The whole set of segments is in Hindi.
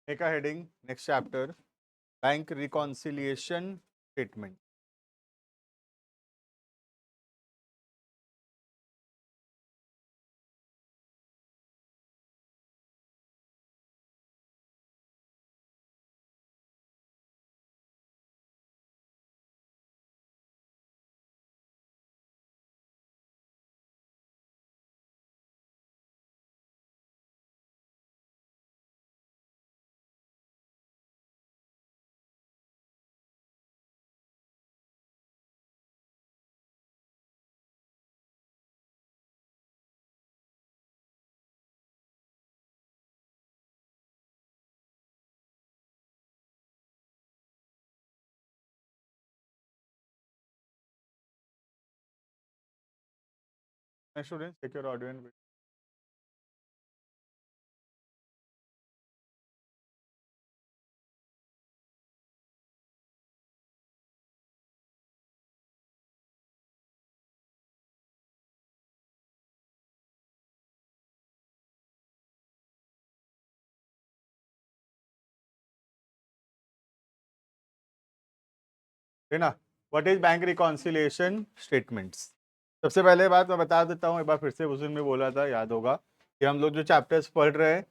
Make a heading, next chapter, bank reconciliation statement. My students, take your audio and video. है ना? What is bank reconciliation statements? सबसे पहले बात मैं बता देता हूँ, एक बार फिर से उस दिन में बोला था, याद होगा कि हम लोग जो चैप्टर्स पढ़ रहे हैं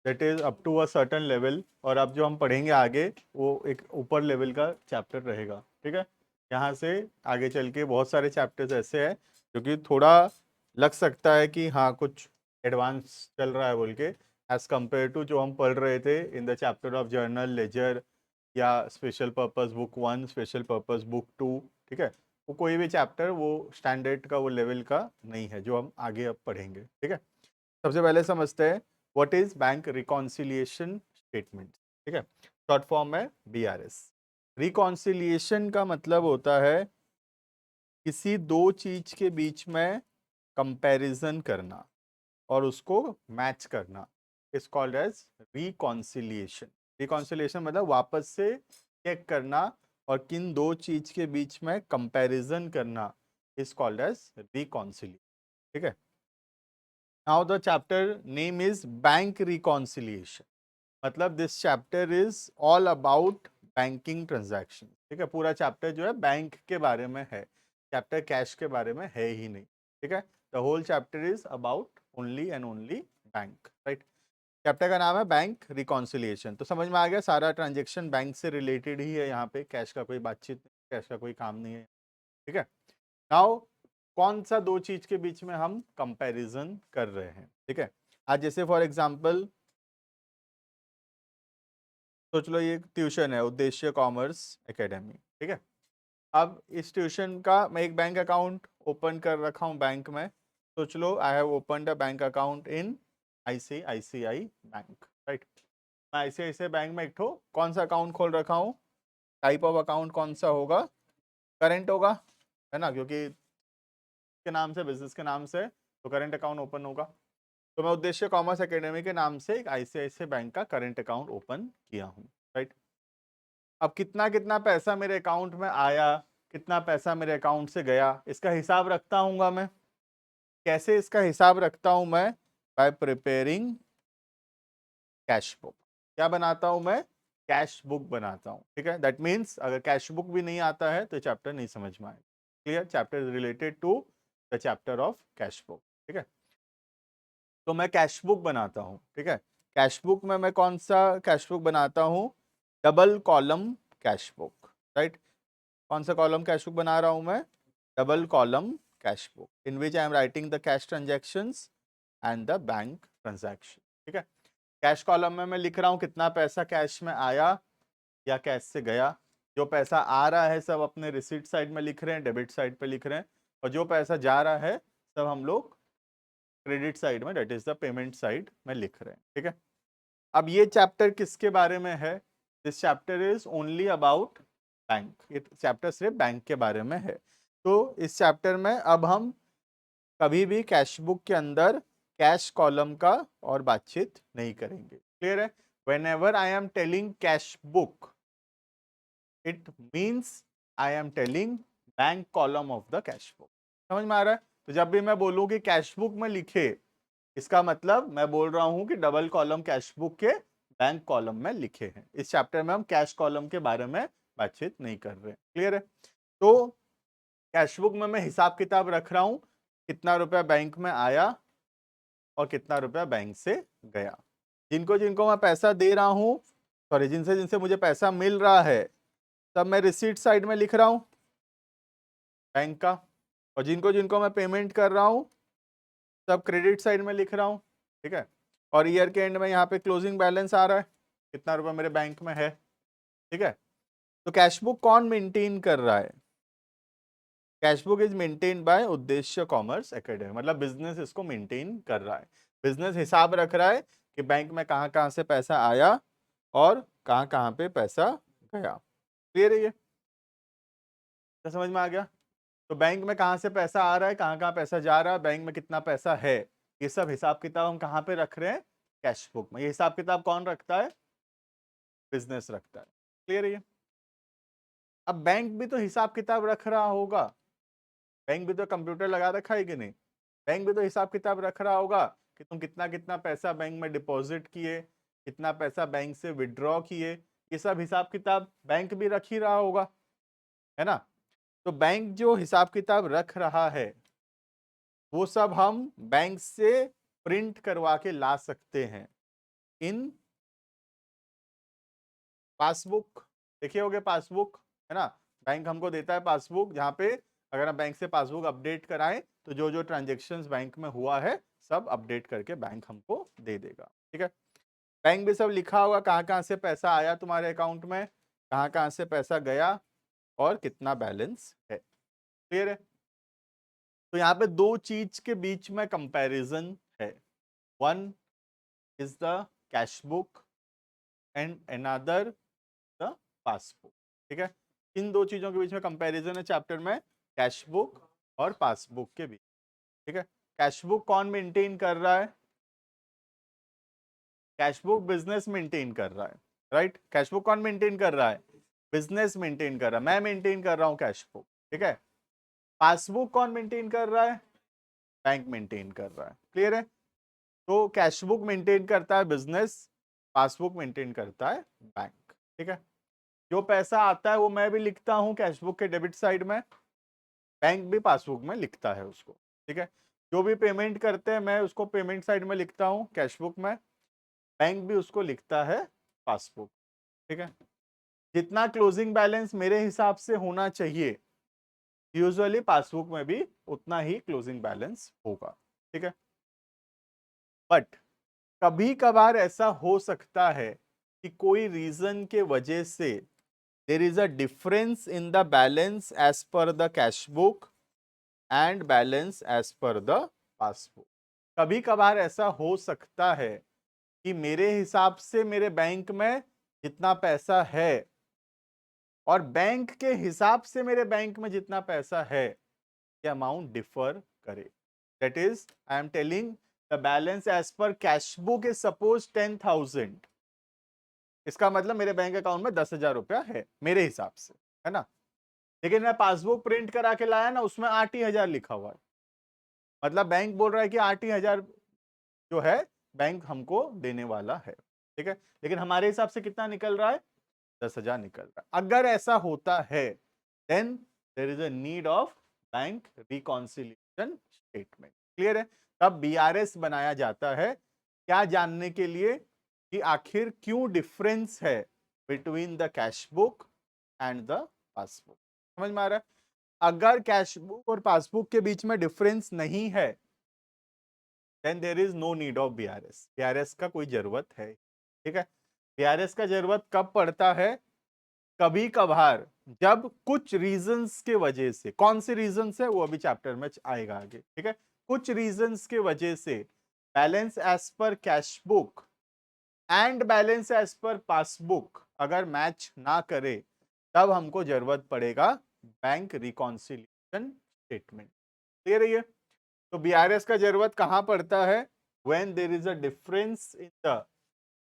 that is up to a certain level, और अब जो हम पढ़ेंगे आगे वो एक ऊपर लेवल का चैप्टर रहेगा, ठीक है? यहाँ से आगे चल के बहुत सारे चैप्टर्स ऐसे हैं जो कि थोड़ा लग सकता है कि हाँ कुछ एडवांस चल रहा है बोल के, एज कम्पेयर टू जो हम पढ़ रहे थे in the chapter of journal ledger या special purpose book 1, special purpose book 2, ठीक है? वो कोई भी चैप्टर वो स्टैंडर्ड का वो लेवल का नहीं है जो हम आगे अब पढ़ेंगे, ठीक है? सबसे पहले समझते हैं what is bank reconciliation statement, ठीक है? शॉर्ट फॉर्म है बीआरएस। रिकॉन्सिलिएशन का मतलब होता है किसी दो चीज के बीच में कंपैरिजन करना और उसको मैच करना, is called as reconciliation. Reconciliation मतलब वापस से चेक करना और किन दो चीज के बीच में कंपैरिजन करना, इज कॉल्ड एज रिकॉन्सिलिएशन, ठीक है? Now the chapter name is bank reconciliation, मतलब this chapter is all about banking transaction, ठीक है? पूरा चैप्टर जो है बैंक के बारे में है, चैप्टर कैश के बारे में है ही नहीं, ठीक है? The whole chapter is about only and only bank, right? Chapter का नाम है बैंक रिकॉन्सिलिएशन, तो समझ में आ गया सारा ट्रांजेक्शन बैंक से रिलेटेड ही है, यहाँ पे कैश का कोई बातचीत नहीं, कैश का कोई काम नहीं है, ठीक है? नाउ कौन सा दो चीज के बीच में हम कंपैरिजन कर रहे हैं, ठीक है? आज जैसे फॉर एग्जांपल सोच लो ये ट्यूशन है, उद्देश्य कॉमर्स एकेडमी, ठीक है? अब इस ट्यूशन का मैं एक बैंक अकाउंट ओपन कर रखा हूँ बैंक में। सोच लो I have opened a bank account in ICICI bank, right? मैं आईसीआईसीआई बैंक में एक ठो कौन सा अकाउंट खोल रखा हूँ, टाइप ऑफ अकाउंट कौन सा होगा, करेंट होगा, है ना? क्योंकि के नाम से, बिजनेस के नाम से, तो करेंट अकाउंट ओपन होगा। तो मैं उद्देश्य कॉमर्स एकेडमी के नाम से एक आईसीआईसीआई बैंक का करेंट अकाउंट ओपन किया हूँ, राइट? अब कितना कितना पैसा मेरे अकाउंट में आया, कितना पैसा मेरे अकाउंट से गया, इसका हिसाब रखता हूँगा मैं। कैसे इसका हिसाब रखता हूं मैं? Bye preparing cash book. क्या बनाता हूं मैं? कैश बुक बनाता हूं, ठीक है? दैट मीन्स अगर कैश बुक भी नहीं आता है तो चैप्टर नहीं समझ में आएगा। Clear? Chapter is related to the chapter of cash book, ठीक है? तो मैं कैश बुक बनाता हूं, ठीक है? कैश बुक में मैं कौन सा कैश बुक बनाता हूं? Double column cash book, right? कौन सा कॉलम कैश बुक बना रहा हूं मैं? Double column cash book, in which I am writing the cash transactions and the bank transaction, ठीक है? कैश कॉलम में मैं लिख रहा हूं कितना पैसा कैश में आया या कैश से गया। जो पैसा आ रहा है सब अपने रिसीट साइड में लिख रहे हैं, डेबिट साइड पे लिख रहे हैं, और जो पैसा जा रहा है सब हम लोग क्रेडिट साइड में, that is the payment side में लिख रहे हैं, ठीक है? अब ये चैप्टर किसके बारे में है? This chapter is only about bank. ये चैप्टर सिर्फ बैंक के बारे में है। तो इस चैप्टर में अब हम कभी भी कैश बुक के अंदर कैश कॉलम का और बातचीत नहीं करेंगे। क्लियर है? When ever I am telling cash book, it means I am telling bank column of the cash book. समझ में आ रहा है? तो जब भी मैं बोलूँ कि कैश बुक में लिखे, इसका मतलब मैं बोल रहा हूं कि डबल कॉलम कैश बुक के बैंक कॉलम में लिखे हैं। इस चैप्टर में हम कैश कॉलम के बारे में बातचीत नहीं कर रहे। क्लियर है? तो कैश बुक में मैं हिसाब किताब रख रहा हूं, कितना रुपया बैंक में आया और कितना रुपया बैंक से गया। जिनको जिनको मैं पैसा दे रहा हूं, सॉरी, जिनसे जिनसे मुझे पैसा मिल रहा है, तब मैं रिसीट साइड में लिख रहा हूं बैंक का, और जिनको जिनको मैं पेमेंट कर रहा हूं सब क्रेडिट साइड में लिख रहा हूं। ठीक है? और ईयर के एंड में यहाँ पे क्लोजिंग बैलेंस आ रहा है, कितना रुपया मेरे बैंक में है। ठीक है? तो कैश बुक कौन मेंटेन कर रहा है? Cash book is maintain by उद्देश्य कॉमर्स एकेडमी, मतलब बिजनेस इसको मेंटेन कर रहा है। बिजनेस हिसाब रख रहा है कि बैंक में कहाँ कहाँ से पैसा आया और कहाँ कहाँ पे पैसा गया। क्लियर है ये? क्या समझ में आ गया? तो बैंक में कहाँ से पैसा आ रहा है, कहाँ कहाँ पैसा जा रहा है, बैंक में कितना पैसा है, ये सब हिसाब किताब हम कहाँ पे रख रहे हैं? कैश बुक में। ये हिसाब किताब कौन रखता है? बिजनेस रखता है। क्लियर है ये? अब बैंक भी तो हिसाब किताब रख रहा होगा, बैंक भी तो कंप्यूटर लगा रखा है कि नहीं? बैंक भी तो हिसाब किताब रख रहा होगा कि तुम कितना कितना पैसा बैंक में डिपॉजिट किए, कितना पैसा बैंक से विड्रॉ किए, ये सब हिसाब किताब बैंक भी रख ही रहा होगा, है ना? तो बैंक जो हिसाब किताब रख रहा है वो सब हम बैंक से प्रिंट करवा के ला सकते हैं इन पासबुक। देखिए होगे पासबुक, है ना? बैंक हमको देता है पासबुक, जहां पे अगर हम बैंक से पासबुक अपडेट कराएं तो जो जो ट्रांजेक्शन्स बैंक में हुआ है सब अपडेट करके बैंक हमको दे देगा। ठीक है? बैंक भी सब लिखा होगा कहाँ कहाँ से पैसा आया तुम्हारे अकाउंट में, कहाँ कहाँ से पैसा गया और कितना बैलेंस है। क्लियर है? तो यहाँ पे दो चीज के बीच में कंपैरिजन है, one is the cash book and another the passbook. ठीक है? इन दो चीजों के बीच में कंपैरिजन है चैप्टर में, कैश बुक और पासबुक के बीच। ठीक है? कैश बुक कौन मेंटेन कर रहा है? कैश बुक बिजनेस मेंटेन कर रहा है, राइट? कैश बुक कौन मेंटेन कर रहा है? बिजनेस मेंटेन कर रहा है, मैं मेंटेन कर रहा हूं कैश बुक। ठीक है? पासबुक कौन मेंटेन कर रहा है? बैंक मेंटेन कर रहा है। क्लियर है? तो कैश बुक मेंटेन करता है बिजनेस, पासबुक मेंटेन करता है बैंक। ठीक है? जो पैसा आता है वो मैं भी लिखता हूं कैश बुक के डेबिट साइड में, बैंक भी पासबुक में लिखता है उसको। ठीक है? जो भी पेमेंट करते हैं मैं उसको पेमेंट साइड में लिखता हूं कैश बुक में, बैंक भी उसको लिखता है पासबुक। ठीक है? जितना क्लोजिंग बैलेंस मेरे हिसाब से होना चाहिए यूजुअली पासबुक में भी उतना ही क्लोजिंग बैलेंस होगा। ठीक है? बट कभी कभार ऐसा हो सकता है कि कोई रीजन के वजह से there is a difference in the balance as per the cash book and balance as per the passbook. कभी कभार ऐसा हो सकता है कि मेरे हिसाब से मेरे बैंक में जितना पैसा है और बैंक के हिसाब से मेरे बैंक में जितना पैसा है, ये अमाउंट डिफर करे। That is I am telling the balance as per cash book is suppose 10,000, इसका मतलब मेरे बैंक अकाउंट में 10,000 रुपया है मेरे हिसाब से, है ना? लेकिन मैं पासबुक प्रिंट करा के लाया ना, उसमें 8,000 लिखा हुआ है, मतलब बैंक बोल रहा है कि 8,000 जो है बैंक हमको देने वाला है। ठीक है? लेकिन हमारे हिसाब से कितना निकल रहा है? 10,000 निकल रहा है। अगर ऐसा होता है then there is a need of bank reconciliation statement. Clear है? तब बीआरएस बनाया जाता है, क्या जानने के लिए कि आखिर क्यों डिफरेंस है between the cash book and the passbook. समझ में आ रहा है? अगर कैश बुक और पासबुक के बीच में डिफरेंस नहीं है then there is no need of BRS. BRS का कोई जरूरत है? ठीक है? बीआरएस का जरूरत कब पड़ता है? कभी कभार जब कुछ रीजंस के वजह से, कौन से रीजंस है वो अभी चैप्टर में आएगा आगे। ठीक है? कुछ रीजंस के वजह से balance as per cash book and balance as per passbook अगर मैच ना करे तब हमको जरूरत पड़ेगा बैंक रिकॉन्सिलिएशन स्टेटमेंट। क्लियर है ये? तो बीआरएस का जरूरत कहां पड़ता है? When there is a difference in the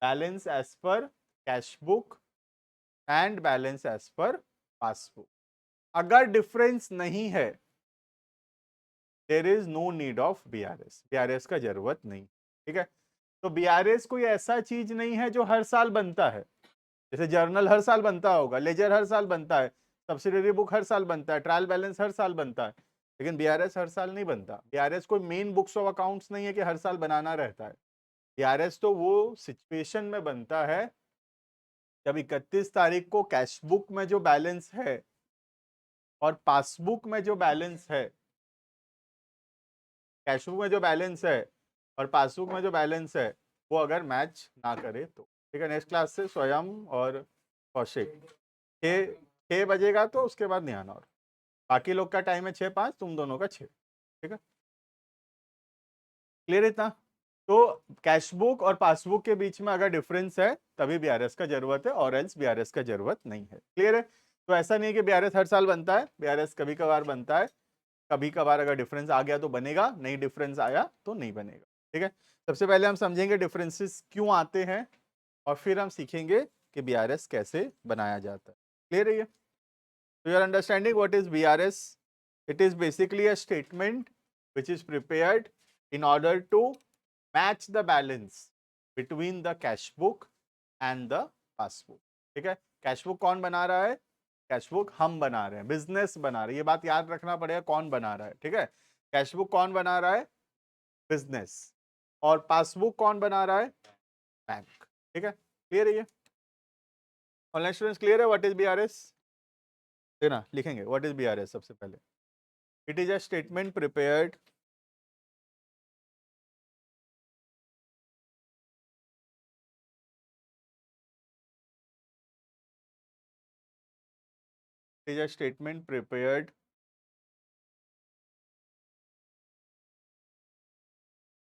balance as per cash book and balance as per passbook. अगर डिफरेंस नहीं है there is no need of BRS, BRS का जरूरत नहीं। ठीक है? तो बीआरएस कोई ऐसा चीज नहीं है जो हर साल बनता है। जैसे जर्नल हर साल बनता होगा, लेजर हर साल बनता है, सब्सिडरी बुक हर साल बनता है, ट्रायल बैलेंस हर साल बनता है, लेकिन बीआरएस हर साल नहीं बनता। बीआरएस कोई मेन बुक्स ऑफ अकाउंट्स नहीं है कि हर साल बनाना रहता है। बीआरएस तो वो सिचुएशन में बनता है जब 31 तारीख को कैश बुक में जो बैलेंस है और पासबुक में जो बैलेंस है, कैश बुक में जो बैलेंस है और पासबुक में जो बैलेंस है, वो अगर मैच ना करे तो। ठीक है, नेक्स्ट क्लास से स्वयं और कौशिक 6 बजेगा, तो उसके बाद नहीं आना। और बाकी लोग का टाइम है 6-5, तुम दोनों का 6। ठीक है, क्लियर इतना? तो कैश बुक और पासबुक के बीच में अगर डिफरेंस है तभी बीआरएस का जरूरत है, और एल्स बीआरएस का जरूरत नहीं है। क्लियर है? तो ऐसा नहीं है कि बीआरएस हर साल बनता है, बीआरएस कभी कभार बनता है। कभी कभार अगर डिफरेंस आ गया तो बनेगा, नहीं डिफरेंस आया तो नहीं बनेगा। ठीक है, सबसे पहले हम समझेंगे डिफरेंसेस क्यों आते हैं, और फिर हम सीखेंगे कि बीआरएस कैसे बनाया जाता है। क्लियर है ये? तो you are understanding what is BRS? It is basically a statement which is prepared in order to match the balance between the cash book and the passbook. ठीक है, कैश बुक कौन बना रहा है? कैश बुक हम बना रहे हैं, बिजनेस बना रहे हैं। ये बात याद रखना पड़ेगा, कौन बना रहा है। ठीक है, कैश बुक कौन बना रहा है? बिजनेस। और पासबुक कौन बना रहा है? बैंक। ठीक है, क्लियर है ये? ऑनलाइन स्टूडेंट्स क्लियर है व्हाट इज बीआरएस? देना लिखेंगे व्हाट इज बीआरएस सबसे पहले। It is a statement prepared is a statement prepared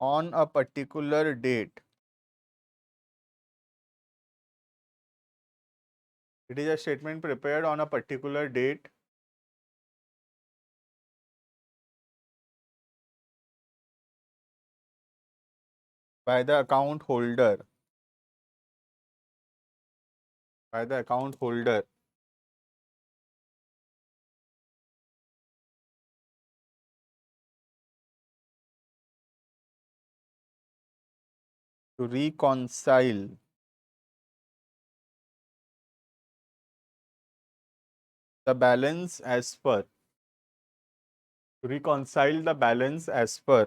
on a particular date. It is a statement prepared on a particular date by the account holder. By the account holder to reconcile the balance as per. To reconcile the balance as per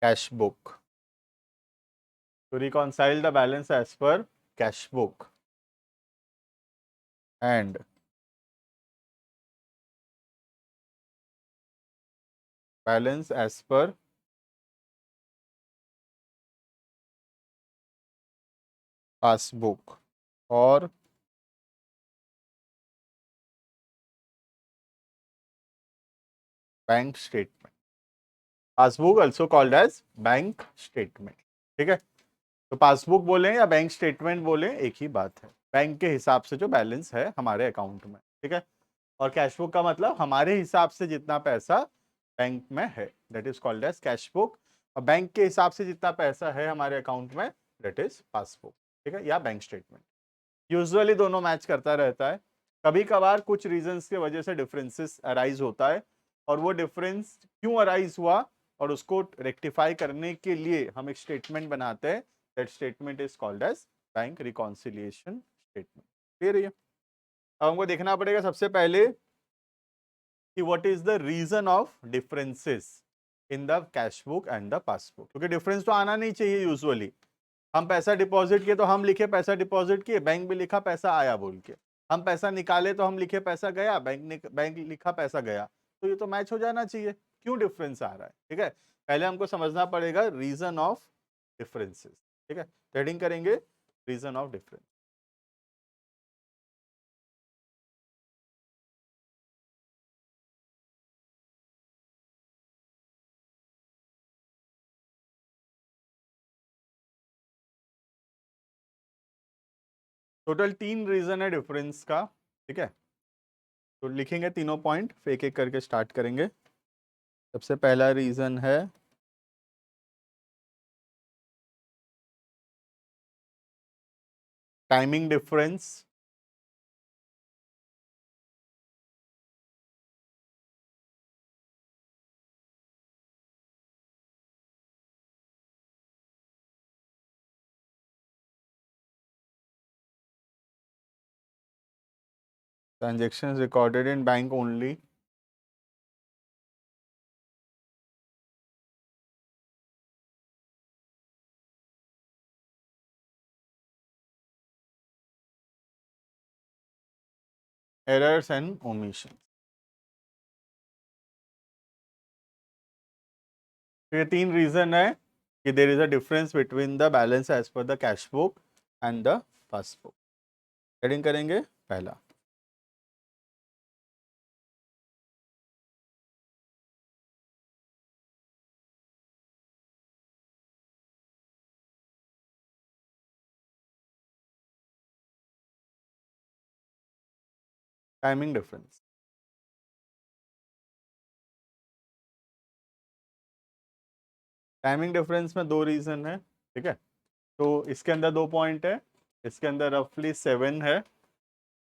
cash book. To reconcile the balance as per cash book and balance as per passbook or bank statement. Passbook also called as bank statement. ठीक है, तो पासबुक बोलें या बैंक स्टेटमेंट बोलें, एक ही बात है। बैंक के हिसाब से जो बैलेंस है हमारे अकाउंट में। ठीक है, और कैश बुक का मतलब हमारे हिसाब से जितना पैसा बैंक में है, that is called as cash book. और बैंक के हिसाब से जितना पैसा है हमारे अकाउंट में, दैट इज पासबुक। ठीक है, या बैंक स्टेटमेंट। यूजुअली दोनों मैच करता रहता है। कभी कभार कुछ रीजंस की वजह से डिफरेंसेस अराइज होता है, और वो डिफरेंस क्यों अराइज हुआ और उसको रेक्टिफाई करने के लिए हम एक स्टेटमेंट बनाते हैं। That statement is called as bank reconciliation statement. Clear है? अब हमको देखना पड़ेगा सबसे पहले कि what is the reason of differences in the cash book and the passbook. क्योंकि डिफरेंस तो आना नहीं चाहिए। यूजुअली हम पैसा डिपॉजिट किए तो हम लिखे पैसा डिपॉजिट किए, बैंक भी लिखा पैसा आया बोल के। हम पैसा निकाले तो हम लिखे पैसा गया, बैंक लिखा पैसा गया। तो ये तो मैच हो जाना चाहिए, क्यों डिफरेंस आ रहा है। ठीक है, पहले हमको समझना पड़ेगा रीजन ऑफ डिफरेंसेस। ठीक है, हेडिंग करेंगे reason of difference. Total 3 reason है डिफरेंस का। ठीक है, तो लिखेंगे तीनों पॉइंट, एक एक करके स्टार्ट करेंगे। सबसे पहला रीजन है timing difference. Transaction recorded in bank only. Errors and omission. ये तीन रीजन है कि there is a difference between the balance as per the cash book and the passbook. Heading करेंगे पहला, टाइमिंग डिफरेंस। टाइमिंग डिफरेंस में दो रीजन है, ठीक है। तो इसके अंदर 2 पॉइंट है, इसके अंदर रफली 7 है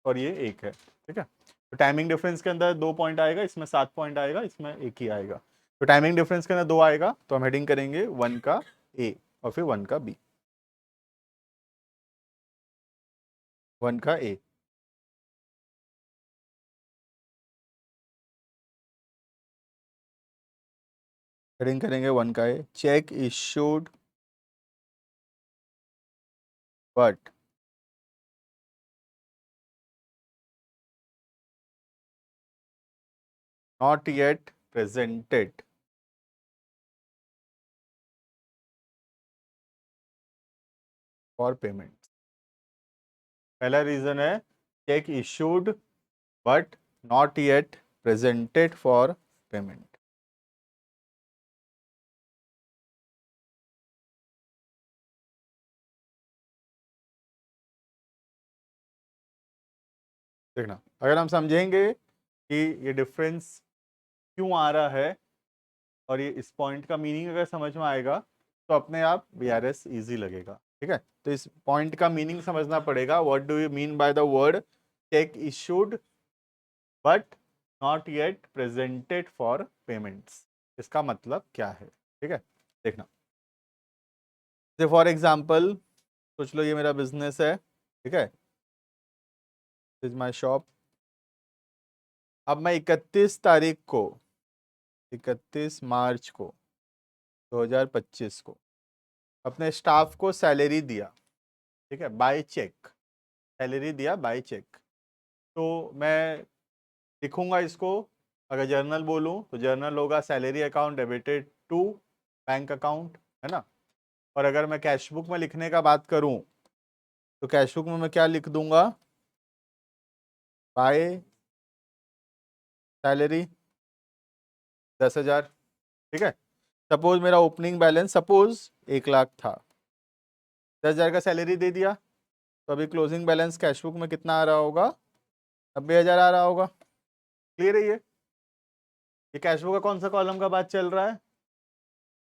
और ये 1 है, ठीक है। तो टाइमिंग डिफरेंस के अंदर 2 पॉइंट आएगा, इसमें 7 पॉइंट आएगा, इसमें 1 ही आएगा। तो टाइमिंग डिफरेंस के अंदर 2 आएगा, तो हम हेडिंग करेंगे 1 का ए और फिर 1 का बी। 1 का ए, हेडिंग करेंगे 1 का A, cheque issued but not yet presented for payment. पहला रीजन है cheque issued but not yet presented for payment. देखना, अगर हम समझेंगे कि ये डिफरेंस क्यों आ रहा है और ये इस पॉइंट का मीनिंग अगर समझ में आएगा तो अपने आप BRS इजी लगेगा, ठीक है। तो इस पॉइंट का मीनिंग समझना पड़ेगा। What do you mean by the word check issued but not yet presented for payments, इसका मतलब क्या है, ठीक है। देखना, जैसे फॉर एग्जाम्पल सोच लो ये मेरा बिजनेस है, ठीक है, इज माई शॉप। अब मैं 31 तारीख को, 31 मार्च को 2025 को अपने स्टाफ को सैलरी दिया, ठीक है, बाय चेक। सैलरी दिया बाय चेक, तो मैं लिखूंगा इसको, अगर जर्नल बोलूं तो जर्नल होगा salary account debited to bank account, है ना। और अगर मैं कैश बुक में लिखने का बात करूं तो कैश बुक में मैं क्या लिख दूंगा, बाय सैलरी 10,000, ठीक है। सपोज मेरा ओपनिंग बैलेंस सपोज 1 लाख था, 10,000 का सैलरी दे दिया, तो अभी क्लोजिंग बैलेंस कैश बुक में कितना आ रहा होगा, 90,000 आ रहा होगा। क्लियर है ये कैश बुक का कौन सा कॉलम का बात चल रहा है,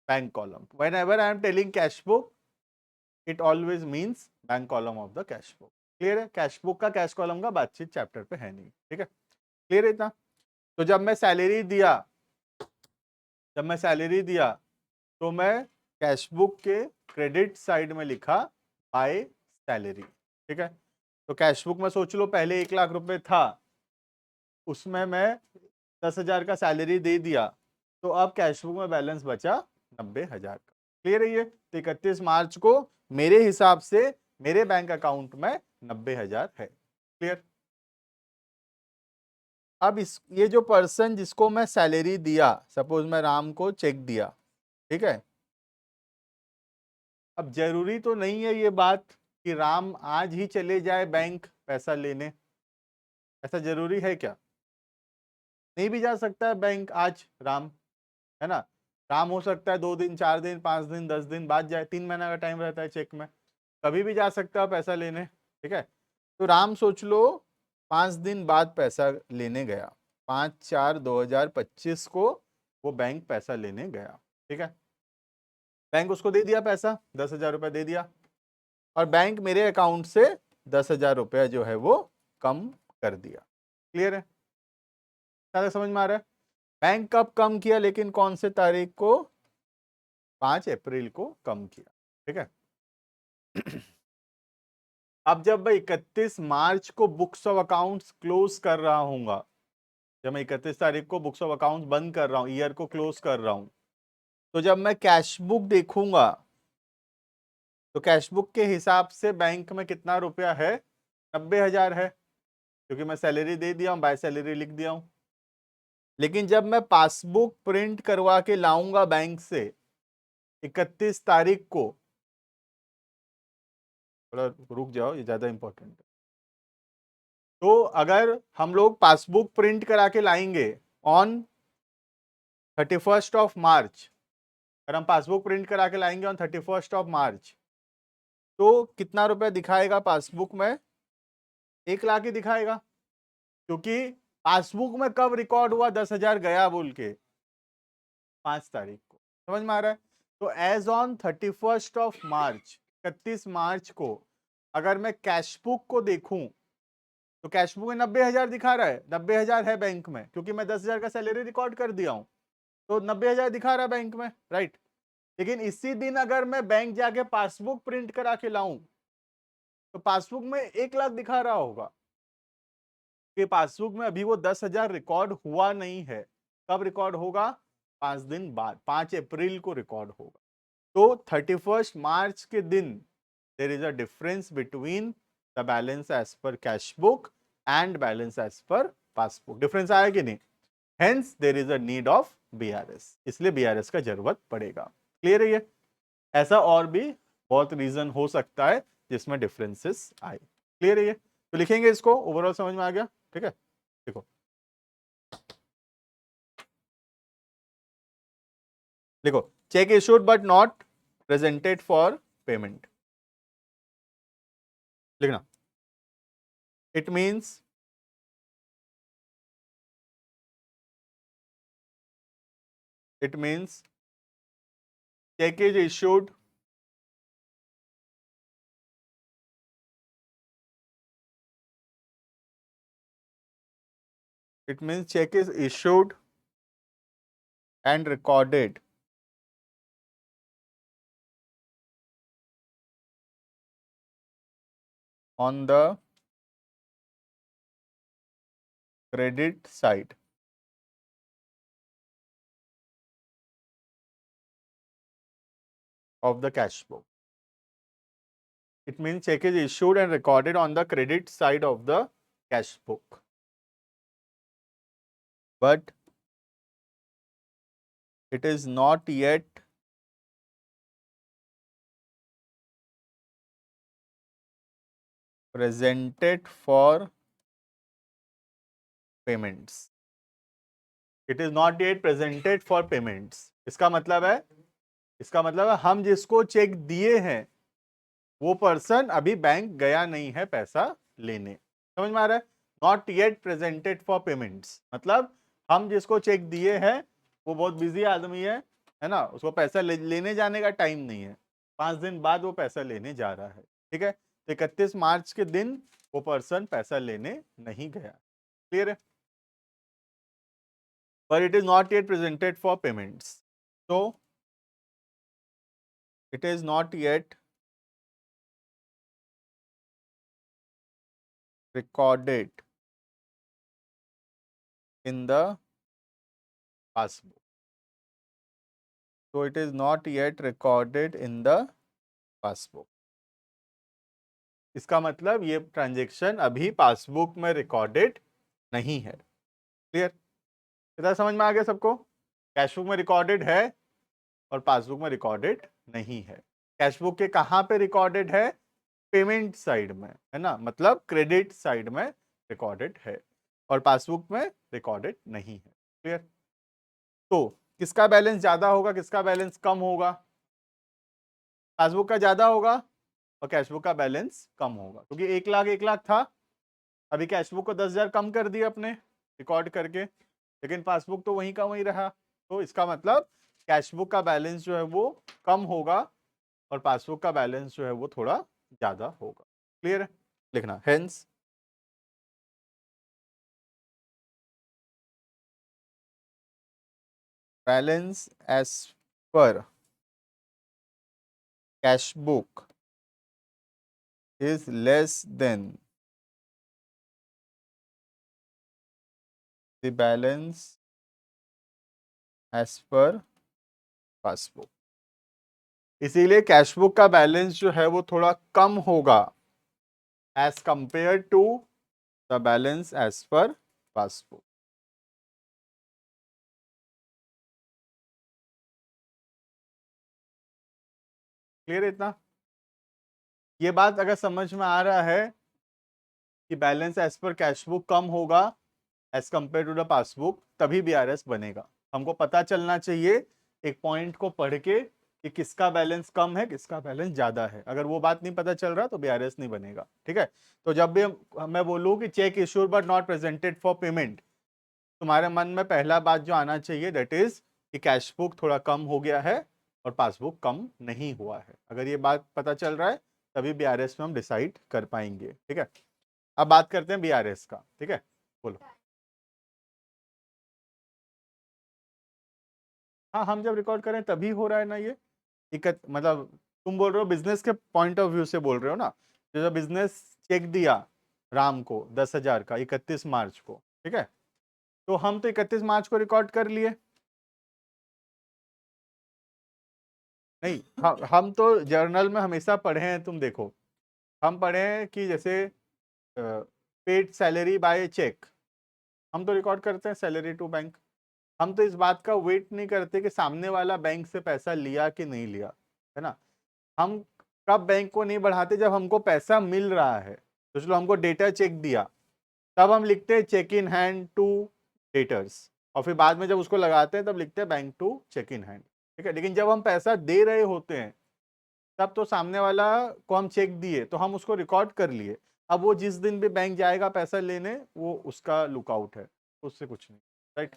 bank column. When ever I am telling cash book it always means bank column of the cash book. Clear है, कैश बुक का कैश कॉलम का बातचीत चैप्टर पे है नहीं, ठीक है। क्लियर है इतना। तो जब मैं सैलरी दिया, जब मैं सैलरी दिया तो मैं कैश बुक के क्रेडिट साइड में लिखा बाय सैलरी, ठीक है। तो कैश बुक में सोच लो पहले 1 लाख रुपए था, उसमें मैं 10,000 का सैलरी दे दिया, तो अब कैश बुक में बैलेंस बचा 90,000 का। क्लियर है ये। तो 31 मार्च को मेरे हिसाब से मेरे बैंक अकाउंट में 90,000 है। क्लियर। अब इस ये जो पर्सन जिसको मैं सैलरी दिया, सपोज मैं राम को चेक दिया, ठीक है। अब जरूरी तो नहीं है ये बात कि राम आज ही चले जाए बैंक पैसा लेने, ऐसा जरूरी है क्या? नहीं भी जा सकता है बैंक आज राम, है ना। राम हो सकता है 2 दिन 4 दिन 5 दिन 10 दिन बाद जाए, 3 महीना का टाइम रहता है चेक में, कभी भी जा सकता है पैसा लेने, ठीक है। तो राम सोच लो 5 दिन बाद पैसा लेने गया, 5/4/2025 को वो बैंक पैसा लेने गया, ठीक है। बैंक उसको दे दिया पैसा, 10,000 रुपया दे दिया, और बैंक मेरे अकाउंट से 10,000 रुपया जो है वो कम कर दिया। क्लियर है, सारा समझ में आ रहा है। बैंक कब कम किया, लेकिन कौन से तारीख को, 5 अप्रैल को कम किया, ठीक है। अब जब मैं 31 मार्च को बुक्स ऑफ अकाउंट्स क्लोज कर रहा हूँ, जब मैं 31 तारीख को बुक्स ऑफ अकाउंट्स बंद कर रहा हूँ, ईयर को क्लोज कर रहा हूँ, तो जब मैं कैश बुक देखूंगा तो कैश बुक के हिसाब से बैंक में कितना रुपया है, 90,000 है, क्योंकि मैं सैलरी दे दिया हूँ, बाय सैलरी लिख दिया हूँ। लेकिन जब मैं पासबुक प्रिंट करवा के लाऊंगा बैंक से 31 तारीख को, थोड़ा रुक जाओ, ये ज्यादा इंपॉर्टेंट है। तो अगर हम लोग पासबुक प्रिंट करा के लाएंगे ऑन 31 अगर हम पासबुक प्रिंट करा के लाएंगे ऑन 31 तो कितना रुपया दिखाएगा पासबुक में? 1 लाख ही दिखाएगा, क्योंकि पासबुक में कब रिकॉर्ड हुआ 10,000 गया बोल के? 5 तारीख को। समझ में आ रहा है? तो एज ऑन 31 मार्च को अगर मैं कैश बुक को देखूं तो कैश बुक में 90,000 दिखा रहा है, 90,000 है बैंक में, क्योंकि मैं 10,000 का सैलरी रिकॉर्ड कर दिया हूं, तो 90,000 दिखा रहा है बैंक में, राइट। लेकिन इसी दिन अगर मैं बैंक जाके पासबुक प्रिंट करा के लाऊं तो पासबुक में 1 लाख दिखा रहा होगा, कि पासबुक में अभी वो 10,000 रिकॉर्ड हुआ नहीं है। कब रिकॉर्ड होगा? 5 दिन बाद, 5 अप्रैल को रिकॉर्ड होगा। तो 31 मार्च के दिन there is a difference between the balance as per cash book and balance as per passbook. Difference आया कि नहीं? Hence there is a need of BRS, इसलिए बीआरएस का जरूरत पड़ेगा। क्लियर है ये? ऐसा और भी बहुत रीजन हो सकता है जिसमें डिफरेंसेस आए। क्लियर है ये? तो लिखेंगे इसको, ओवरऑल समझ में आ गया? ठीक है, देखो देखो, cheque issued but not presented for payment, लिखना। It means check is issued it means check is issued and recorded on the credit side of the cash book. It means check is issued and recorded on the credit side of the cash book, but it is not yet presented for payments. It is not yet presented for payments. इसका मतलब है हम जिसको चेक दिए हैं वो पर्सन अभी बैंक गया नहीं है पैसा लेने। समझ में आ रहा है? Not yet presented for payments मतलब हम जिसको चेक दिए हैं वो बहुत बिजी आदमी है ना, उसको पैसा लेने जाने का टाइम नहीं है, 5 दिन बाद वो पैसा लेने जा रहा है। ठीक है, तो 31 मार्च के दिन वो पर्सन पैसा लेने नहीं गया। क्लियर है? पर it is not yet presented for payments, तो it is not yet recorded in the passbook. So it is not yet recorded in the passbook. इसका मतलब ये ट्रांजैक्शन अभी पासबुक में रिकॉर्डेड नहीं है। क्लियर? इतना समझ में आ गया सबको? कैश बुक में रिकॉर्डेड है और पासबुक में रिकॉर्डेड नहीं है। कैश बुक के कहां पे रिकॉर्डेड है? पेमेंट साइड में, है ना, मतलब क्रेडिट साइड में रिकॉर्डेड है और पासबुक में रिकॉर्डेड नहीं है। क्लियर? तो किसका बैलेंस ज्यादा होगा, किसका बैलेंस कम होगा? पासबुक का ज्यादा होगा और कैशबुक का बैलेंस कम होगा, क्योंकि 1 लाख था, अभी कैशबुक को 10,000 कम कर दिया अपने रिकॉर्ड करके, लेकिन पासबुक तो वहीं का वहीं रहा। तो इसका मतलब कैशबुक का बैलेंस जो है वो कम होगा और पासबुक का बैलेंस जो है वो थोड़ा ज्यादा होगा। क्लियर है? लिखना hence balance as per cash book is less than the balance as per passbook. इसीलिए कैश बुक का बैलेंस जो है वो थोड़ा कम होगा as compare to the balance as per passbook. Clear इतना? ये बात अगर समझ में आ रहा है कि balance as per cash book कम होगा as compare to the passbook, तभी बीआरएस बनेगा। हमको पता चलना चाहिए एक पॉइंट को पढ़ के कि किसका बैलेंस कम है किसका बैलेंस ज्यादा है। अगर वो बात नहीं पता चल रहा तो बीआरएस नहीं बनेगा। ठीक है? तो जब भी मैं बोलूँ कि check issued but not presented for payment, तुम्हारे मन में पहला बात जो आना चाहिए दैट इज कि कैश बुक थोड़ा कम हो गया है और पासबुक कम नहीं हुआ है। अगर ये बात पता चल रहा है तभी बीआरएस में हम डिसाइड कर पाएंगे। ठीक है? अब बात करते हैं बीआरएस का। ठीक है, बोलो। हाँ, हम जब रिकॉर्ड करें तभी हो रहा है ना ये। मतलब तुम बोल रहे हो बिजनेस के पॉइंट ऑफ व्यू से बोल रहे हो ना। तो जब बिजनेस चेक दिया राम को 10,000 का 31 मार्च को, ठीक है, तो हम तो 31 मार्च को रिकॉर्ड कर लिए। नहीं, हम तो जर्नल में हमेशा पढ़े हैं। तुम देखो, हम पढ़े हैं कि जैसे पेड सैलरी बाय चेक, हम तो रिकॉर्ड करते हैं सैलरी टू बैंक। हम तो इस बात का वेट नहीं करते कि सामने वाला बैंक से पैसा लिया कि नहीं लिया, है ना। हम कब बैंक को नहीं बढ़ाते, जब हमको पैसा मिल रहा है। तो चलो हमको डेटा चेक दिया, तब हम लिखते हैं cheque in hand to debtors, और फिर बाद में जब उसको लगाते हैं तब लिखते हैं bank to cheque in hand. ठीक है? लेकिन जब हम पैसा दे रहे होते हैं तब तो सामने वाला को हम चेक दिए तो हम उसको रिकॉर्ड कर लिए। अब वो जिस दिन भी बैंक जाएगा पैसा लेने, वो उसका लुकआउट है, उससे कुछ नहीं। राइट?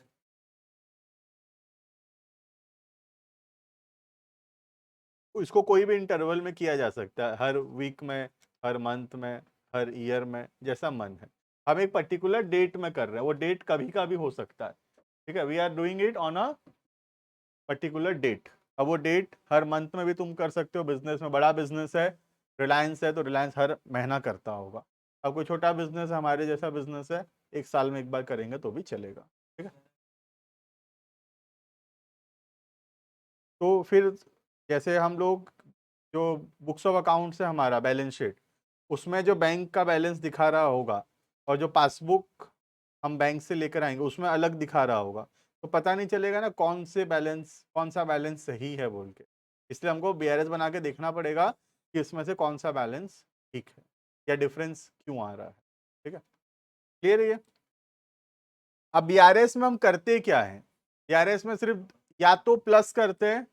इसको कोई भी इंटरवल में किया जा सकता है, हर वीक में, हर मंथ में, हर ईयर में, जैसा मन है। हम एक पर्टिकुलर डेट में कर रहे हैं, वो डेट कभी का भी हो सकता है। ठीक है? We are doing it on a particular date. अब वो डेट हर मंथ में भी तुम कर सकते हो। बिजनेस में, बड़ा बिजनेस है, रिलायंस है, तो रिलायंस हर महीना करता होगा। अब कोई छोटा बिजनेस है, हमारे जैसा बिजनेस है, एक साल में एक बार करेंगे तो भी चलेगा। ठीक है? तो फिर जैसे हम लोग जो बुक्स ऑफ अकाउंट्स है हमारा बैलेंस शीट, उसमें जो बैंक का बैलेंस दिखा रहा होगा और जो पासबुक हम बैंक से लेकर आएंगे उसमें अलग दिखा रहा होगा, तो पता नहीं चलेगा ना कौन सा बैलेंस सही है बोल के। इसलिए हमको बीआरएस बना के देखना पड़ेगा कि इसमें से कौन सा बैलेंस ठीक है या डिफरेंस क्यों आ रहा है। ठीक है? क्लियर है ये? अब बीआरएस में हम करते क्या है? बीआरएस में सिर्फ या तो प्लस करते हैं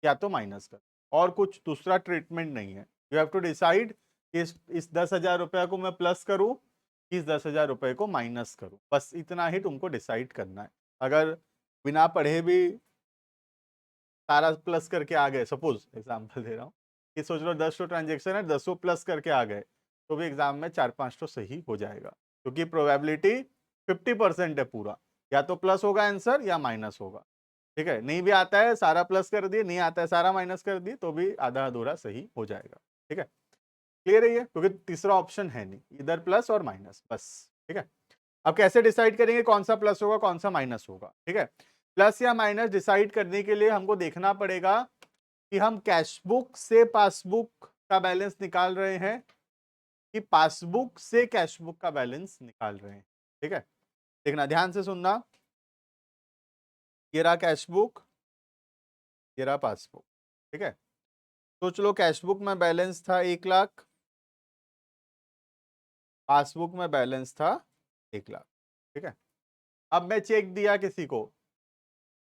या तो माइनस कर, और कुछ दूसरा ट्रीटमेंट नहीं है। यू हैव टू डिसाइड इस 10,000 रुपया को मैं प्लस करूं, इस 10,000 रुपये को माइनस करूं, बस इतना ही तुमको डिसाइड करना है। अगर बिना पढ़े भी सारा प्लस करके आ गए, सपोज एग्जाम्पल दे रहा हूँ कि सोच लो 10 ट्रांजेक्शन है, 10 प्लस करके आ गए, तो भी एग्जाम में 4-5 तो सही हो जाएगा, क्योंकि प्रोबेबिलिटी 50% है पूरा। या तो प्लस होगा आंसर या माइनस होगा। ठीक है? नहीं भी आता है सारा प्लस कर दिए, नहीं आता है सारा माइनस कर दिए, तो भी आधा अधूरा सही हो जाएगा। ठीक है? क्लियर है ये? क्योंकि तीसरा ऑप्शन है नहीं, इधर प्लस और माइनस बस। ठीक है? अब कैसे डिसाइड करेंगे कौन सा प्लस होगा कौन सा माइनस होगा? ठीक है? प्लस या माइनस डिसाइड करने के लिए हमको देखना पड़ेगा कि हम कैश बुक से पासबुक का बैलेंस निकाल रहे हैं कि पासबुक से कैश बुक का बैलेंस निकाल रहे हैं। ठीक है? देखना, ध्यान से सुनना। ये रहा कैश बुक, ये रहा पासबुक। ठीक है? सोच लो कैश बुक में बैलेंस था 1,00,000, पासबुक में बैलेंस था 1,00,000। ठीक है? अब मैं चेक दिया किसी को,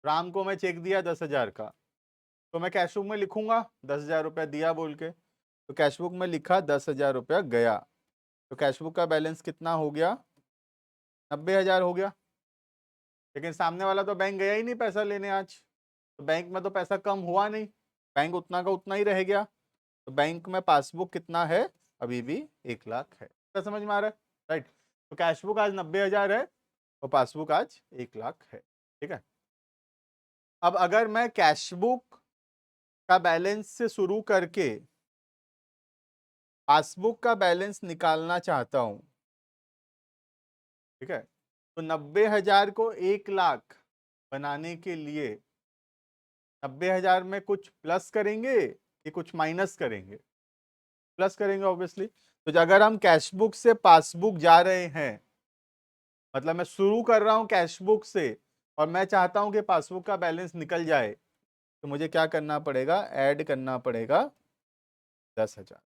राम को मैं चेक दिया 10,000 का, तो मैं कैश बुक में लिखूंगा 10,000 रुपया दिया बोल के। तो कैश बुक में लिखा 10,000 रुपया गया, तो कैश बुक का बैलेंस कितना हो गया? 90,000 हो गया। लेकिन सामने वाला तो बैंक गया ही नहीं पैसा लेने आज, तो बैंक में तो पैसा कम हुआ नहीं, बैंक उतना का उतना ही रह गया। तो बैंक में पासबुक कितना है? अभी भी 1,00,000 है। क्या समझ में आ रहा है? राइट? तो कैश बुक आज 90,000 है और पासबुक आज 1,00,000 है। ठीक है? अब अगर मैं कैश बुक का बैलेंस से शुरू करके पासबुक का बैलेंस निकालना चाहता हूं, ठीक है, तो 90,000 को 1 लाख बनाने के लिए 90,000 में कुछ प्लस करेंगे कि कुछ माइनस करेंगे? प्लस करेंगे ऑब्वियसली। तो अगर हम कैश बुक से पासबुक जा रहे हैं, मतलब मैं शुरू कर रहा हूं कैश बुक से और मैं चाहता हूं कि पासबुक का बैलेंस निकल जाए, तो मुझे क्या करना पड़ेगा? ऐड करना पड़ेगा 10,000।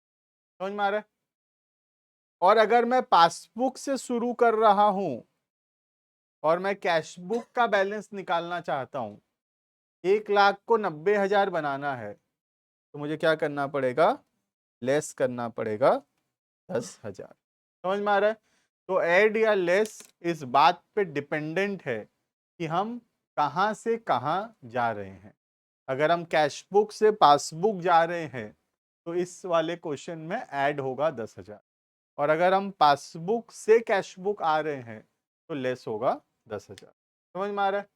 समझ में आ रहा है? और अगर मैं पासबुक से शुरू कर रहा हूं और मैं कैश बुक का बैलेंस निकालना चाहता हूं, 1 लाख को 90,000 बनाना है, तो मुझे क्या करना पड़ेगा? लेस करना पड़ेगा 10,000। समझ में आ रहा है? तो ऐड या लेस इस बात पे डिपेंडेंट है कि हम कहां से कहां जा रहे हैं। अगर हम कैश बुक से पासबुक जा रहे हैं तो इस वाले क्वेश्चन में ऐड होगा 10,000, और अगर हम पासबुक से कैश बुक आ रहे हैं तो लेस होगा 10,000। समझ में आ रहा है?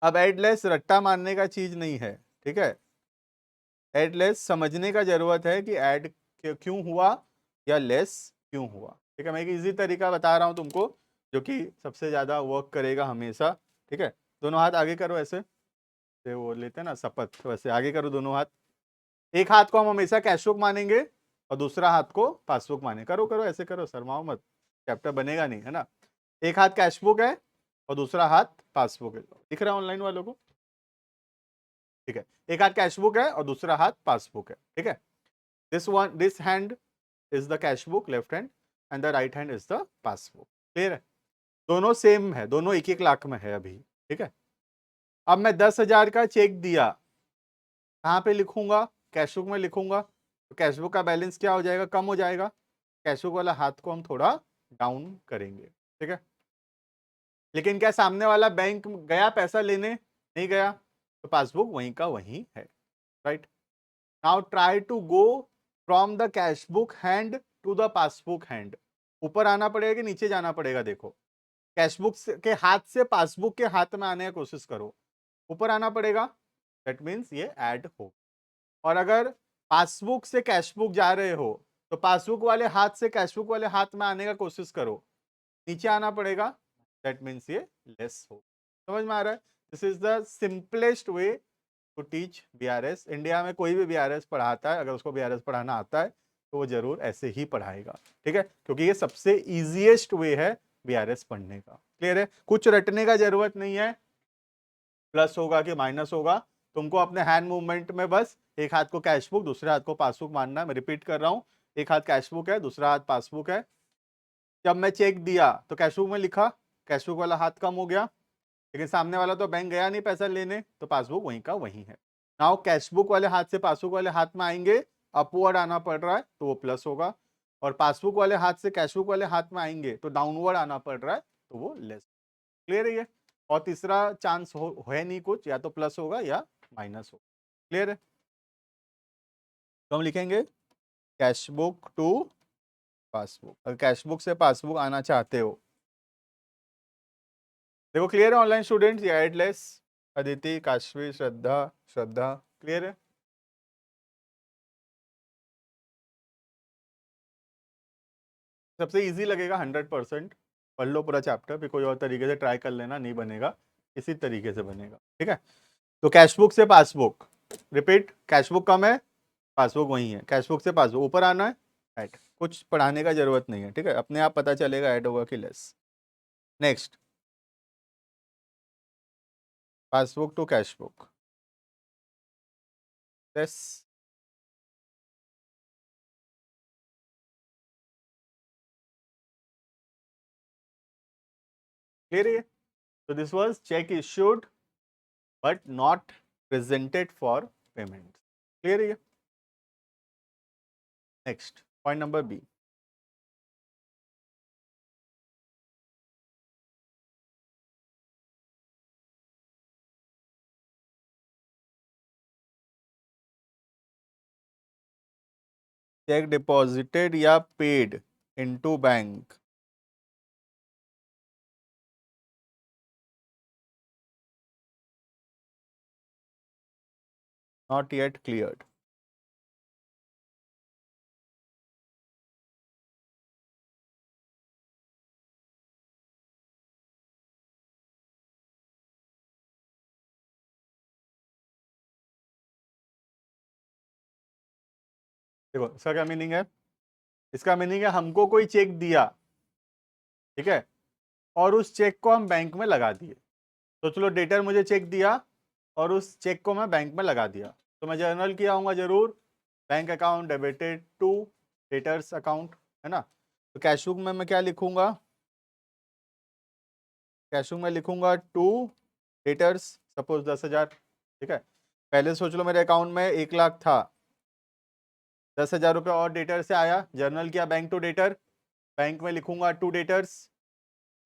अब ऐड लेस रट्टा मारने का चीज नहीं है, ठीक है। ऐड लेस समझने का जरूरत है कि ऐड क्यों हुआ या लेस क्यों हुआ, ठीक है। मैं एक इजी तरीका बता रहा हूं तुमको जो कि सबसे ज्यादा वर्क करेगा हमेशा, ठीक है। दोनों हाथ आगे करो ऐसे, वो लेते हैं ना शपथ, वैसे आगे करो दोनों हाथ। एक हाथ को हम हमेशा कैशबुक मानेंगे और दूसरा हाथ को पासबुक माने। करो करो ऐसे करो, शर्माओ मत, चैप्टर बनेगा नहीं, है ना। एक हाथ कैशबुक है और दूसरा हाथ पासबुक है, दिख रहा है ऑनलाइन वालों को? ठीक है, एक हाथ कैशबुक है और दूसरा हाथ पासबुक है, ठीक है। This hand is the cashbook, left hand, and the right hand is the passbook. Clear है? दोनों सेम है, दोनों 1-1 लाख में है अभी, ठीक है। अब मैं 10,000 का चेक दिया, कहाँ पे लिखूंगा? कैशबुक में लिखूंगा, तो कैशबुक का बैलेंस क्या हो जाएगा? कम हो जाएगा। कैशबुक वाला हाथ को हम थोड़ा डाउन करेंगे, ठीक है। लेकिन क्या सामने वाला बैंक गया पैसा लेने? नहीं गया, तो पासबुक वहीं का वहीं है, right. Now try to go from the cashbook hand to the passbook hand. ऊपर आना पड़ेगा कि नीचे जाना पड़ेगा? देखो, कैशबुक के हाथ से पासबुक के हाथ में आने की कोशिश करो, ऊपर आना पड़ेगा। दैट मीन्स ये ऐड हो। और अगर पासबुक से कैशबुक जा रहे हो तो पासबुक वाले हाथ से कैशबुक वाले हाथ में आने का कोशिश करो, नीचे आना पड़ेगा। दैट मीन्स ये लेस हो। समझ में आ रहा है? This is the simplest way to teach BRS. India में कोई भी बीआरएस पढ़ाता है, अगर उसको बीआरएस पढ़ाना आता है तो वो जरूर ऐसे ही पढ़ाएगा, ठीक है, क्योंकि ये सबसे इजीएस्ट वे है बीआरएस पढ़ने का। क्लियर है? कुछ रटने का जरूरत नहीं है, प्लस होगा कि माइनस होगा, तुमको अपने हैंड मूवमेंट में बस एक हाथ को कैशबुक दूसरे हाथ को पासबुक मानना है। मैं रिपीट कर रहा हूं, एक हाथ कैशबुक है दूसरा हाथ पासबुक है। जब मैं चेक दिया तो कैशबुक में लिखा, कैशबुक वाला हाथ कम हो गया, लेकिन सामने वाला तो बैंक गया नहीं पैसा लेने, तो पासबुक वहीं का वहीं है। नाउ कैशबुक वाले हाथ से पासबुक वाले हाथ में आएंगे, अपवर्ड आना पड़ रहा है तो वो प्लस होगा, और पासबुक वाले हाथ से कैशबुक वाले हाथ में आएंगे तो डाउनवर्ड आना पड़ रहा है तो वो लेस। क्लियर है ये? और तीसरा चांस है नहीं कुछ, या तो प्लस होगा या माइनस होगा। क्लियर है? तो हम लिखेंगे कैशबुक टू पासबुक। अगर कैशबुक से पासबुक आना चाहते हो, देखो क्लियर है ऑनलाइन स्टूडेंट्स? ये एडलेस, अदिति, काशवी, श्रद्धा, श्रद्धा, क्लियर है? सबसे इजी लगेगा 100%। पढ़ लो पूरा चैप्टर, फिर कोई और तरीके से ट्राई कर लेना, नहीं बनेगा इसी तरीके से बनेगा, ठीक है। तो कैशबुक से पासबुक, रिपीट, कैशबुक कम है, पासबुक वही है, कैशबुक से पासबुक ऊपर आना है, ऐड। कुछ पढ़ाने का जरूरत नहीं है, ठीक है, अपने आप पता चलेगा ऐड होगा कि less. Next, passbook to cashbook, less. Clear है? तो this was cheque issued but not presented for payment. Clear है? Next point number B, cheque deposited या paid into bank, not yet cleared. देखो इसका क्या मीनिंग है, इसका मीनिंग है हमको कोई चेक दिया, ठीक है, और उस चेक को हम बैंक में लगा दिए। तो चलो डेटर मुझे चेक दिया और उस चेक को मैं बैंक में लगा दिया, तो मैं जर्नल किया हूँ जरूर, bank account debited to debtors account, है ना। तो कैश बुक में मैं क्या लिखूंगा, कैश बुक में लिखूंगा टू डेटर्स, सपोज 10,000, ठीक है। पहले सोच लो मेरे अकाउंट में 1 लाख था, 10,000 रुपये और डेटर से आया, जर्नल किया बैंक टू डेटर, बैंक में लिखूंगा टू डेटर्स।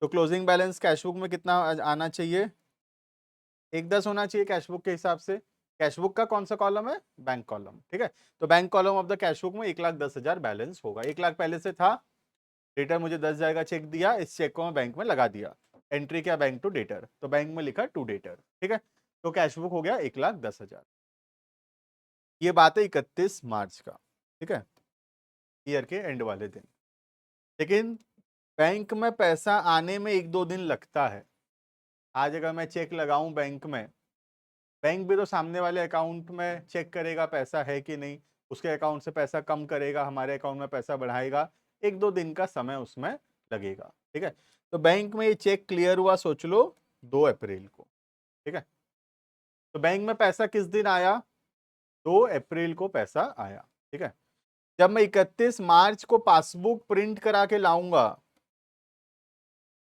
तो क्लोजिंग बैलेंस कैश बुक में कितना आना चाहिए, 1,10 होना चाहिए कैश बुक के हिसाब से। कैश बुक का कौन सा कॉलम है, बैंक कॉलम, ठीक है। तो bank column of the cash book में 1,10,000 बैलेंस होगा, 1 लाख पहले से था, डेटर मुझे 10,000 का चेक दिया, इस चेक को मैं बैंक में लगा दिया, एंट्री किया बैंक टू डेटर, तो बैंक में लिखा टू डेटर, ठीक है। तो कैश बुक हो गया 1,10,000। ये बात है 31 मार्च का, ठीक है, ईयर के एंड वाले दिन। लेकिन बैंक में पैसा आने में 1-2 दिन लगता है। आज अगर मैं चेक लगाऊं बैंक में, बैंक भी तो सामने वाले अकाउंट में चेक करेगा पैसा है कि नहीं, उसके अकाउंट से पैसा कम करेगा, हमारे अकाउंट में पैसा बढ़ाएगा, 1-2 दिन का समय उसमें लगेगा, ठीक है। तो बैंक में ये चेक क्लियर हुआ, सोच लो 2 अप्रैल को, ठीक है। तो बैंक में पैसा किस दिन आया, 2 अप्रैल को पैसा आया, ठीक है। जब मैं 31 मार्च को पासबुक प्रिंट करा के लाऊंगा,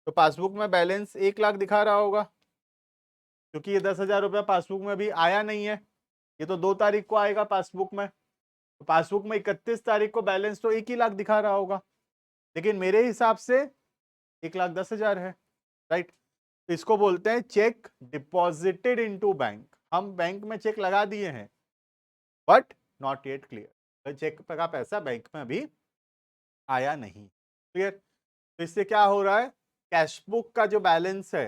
तो पासबुक में बैलेंस 1 लाख दिखा रहा होगा, क्योंकि ये 10,000 रुपया पासबुक में भी आया नहीं है, ये तो 2 तारीख को आएगा पासबुक में। तो पासबुक में 31 तारीख को बैलेंस तो 1 ही लाख दिखा रहा होगा, लेकिन मेरे हिसाब से 1,10,000 है, राइट। तो इसको बोलते हैं चेक डिपॉजिटेड इनटू बैंक। हम बैंक में चेक लगा दिए हैं, but not yet clear, cheque का पैसा बैंक में अभी आया नहीं, क्लियर। तो इससे क्या हो रहा है, कैश बुक का जो बैलेंस है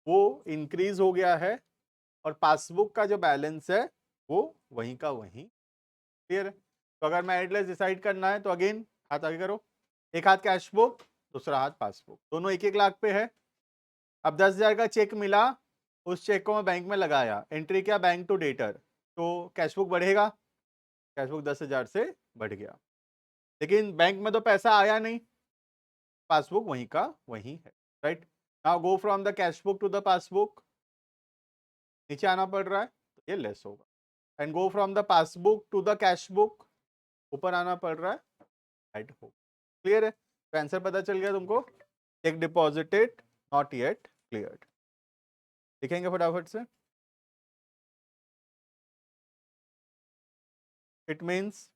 वो इंक्रीज हो गया है, और पासबुक का जो बैलेंस है वो वहीं का वहीं, क्लियर है। तो अगर मैं एडलेस डिसाइड करना है तो अगेन हाथ आगे करो, एक हाथ कैश बुक, दूसरा हाथ पासबुक, दोनों 1-1 लाख पे है। अब 10,000 का चेक मिला, उस चेक को मैं बैंक में लगाया, एंट्री किया बैंक टू डेटर, तो कैश बुक बढ़ेगा, कैश बुक 10,000 से बढ़ गया, लेकिन बैंक में तो पैसा आया नहीं, पासबुक वहीं का वहीं है, right. Now go from the cash book to the passbook, नीचे आना पड़ रहा है तो ये लेस होगा, and go from the passbook to the cash book, ऊपर आना पड़ रहा है, राइट हो, क्लियर है। तो आंसर पता चल गया तुमको, check deposited not yet cleared, लिखेंगे फटाफट से। It means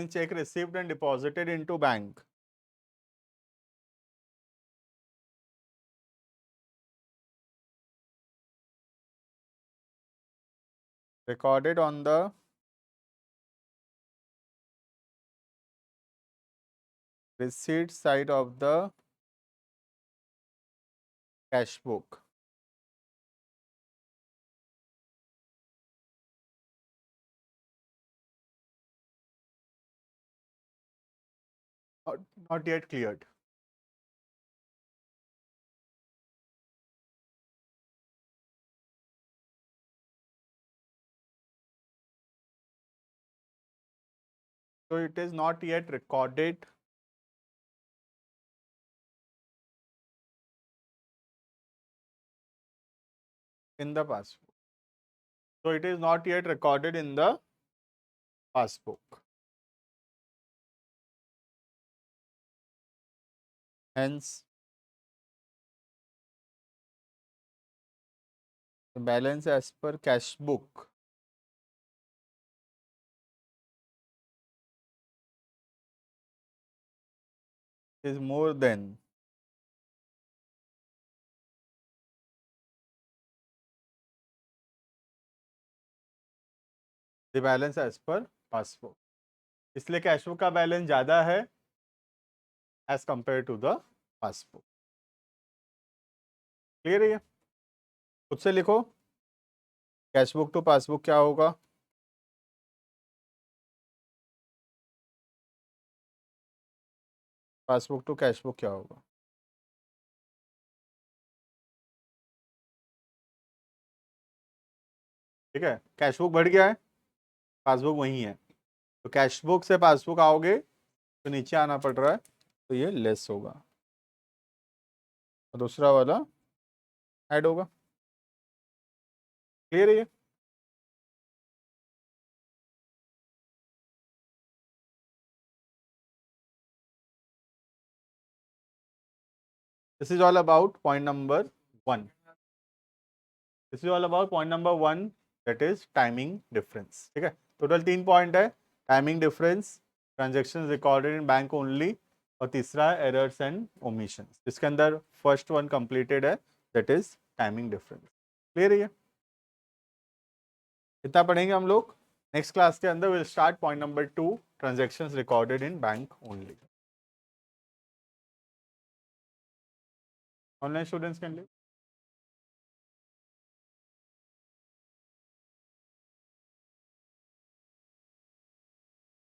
check received and deposited into bank, recorded on the receipt side of the cash book, not yet cleared। So it is not yet recorded in the passbook, so it is not yet recorded in the passbook, hence the balance as per cash book is more than the balance as per passbook, इसलिए कैश बुक का बैलेंस ज्यादा है as compare to the passbook, clear है ये, खुद से लिखो। कैश बुक टू पासबुक क्या होगा? पासबुक टू कैश बुक क्या होगा? ठीक है, कैश बुक बढ़ गया है, पासबुक वही है, तो कैश बुक से पासबुक आओगे तो नीचे आना पड़ रहा है, तो ये लेस होगा और दूसरा वाला ऐड होगा। क्लियर है ये? This is all about point number 1। This is all about point number 1, that is timing difference. ठीक है, टोटल 3 पॉइंट है, timing difference, transaction recorded in bank only, और तीसरा एरर्स एंड ओमिशंस। इसके अंदर फर्स्ट वन कंप्लीटेड है, that is timing difference. Clear है ये? इतना पढ़ेंगे हम लोग। नेक्स्ट क्लास के अंदर will start point number 2, transactions recorded in bank only. Online students can